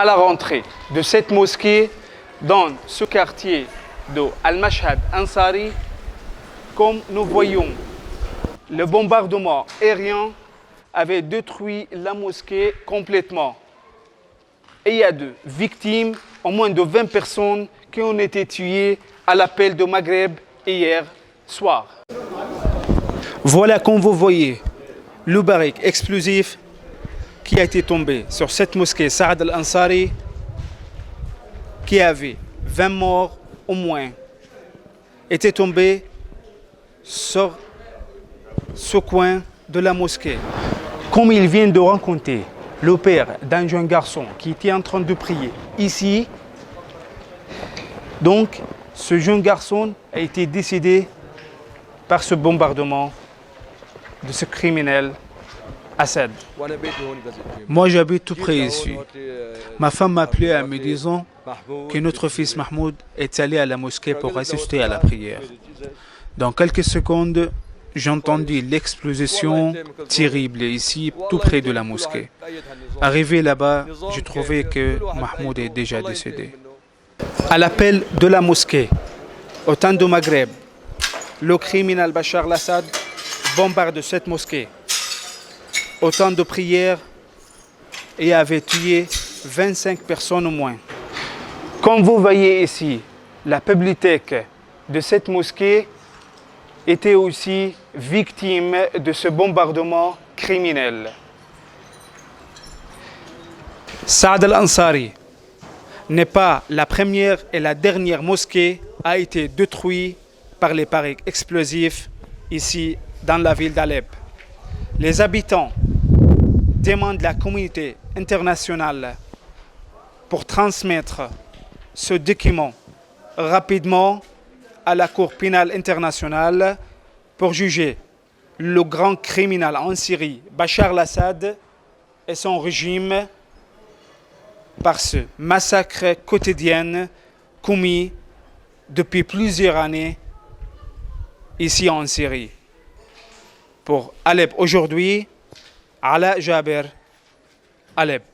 à la rentrée de cette mosquée dans ce quartier de Al-Mashhad Ansari, comme nous voyons, le bombardement aérien avait détruit la mosquée complètement. Et il y a deux victimes, au moins de 20 personnes qui ont été tuées à l'appel de Maghreb hier soir. Voilà, comme vous voyez, le barrique explosif qui a été tombé sur cette mosquée Saad al-Ansari, qui avait 20 morts au moins, était tombé sur ce coin de la mosquée. Comme il vient de raconter le père d'un jeune garçon qui était en train de prier ici, donc ce jeune garçon a été décédé par ce bombardement de ce criminel Assad. Moi j'habite tout près ici. Ma femme m'a appelé en me disant que notre fils Mahmoud est allé à la mosquée pour assister à la prière. Dans quelques secondes, j'ai entendu l'explosion terrible ici, tout près de la mosquée. Arrivé là-bas, j'ai trouvé que Mahmoud est déjà décédé. À l'appel de la mosquée, au temps de Maghreb, le criminel Bachar al-Assad bombarde cette mosquée. Au temps de prière, il avait tué 25 personnes au moins. Comme vous voyez ici, la bibliothèque de cette mosquée était aussi victime de ce bombardement criminel. Saad al-Ansari n'est pas la première et la dernière mosquée à été détruite par les paris explosifs ici dans la ville d'Alep. Les habitants demandent la communauté internationale pour transmettre ce document rapidement à la Cour pénale internationale pour juger le grand criminel en Syrie, Bachar al-Assad, et son régime par ce massacre quotidien commis depuis plusieurs années ici en Syrie. Pour Alep aujourd'hui, Ala Jaber, Alep.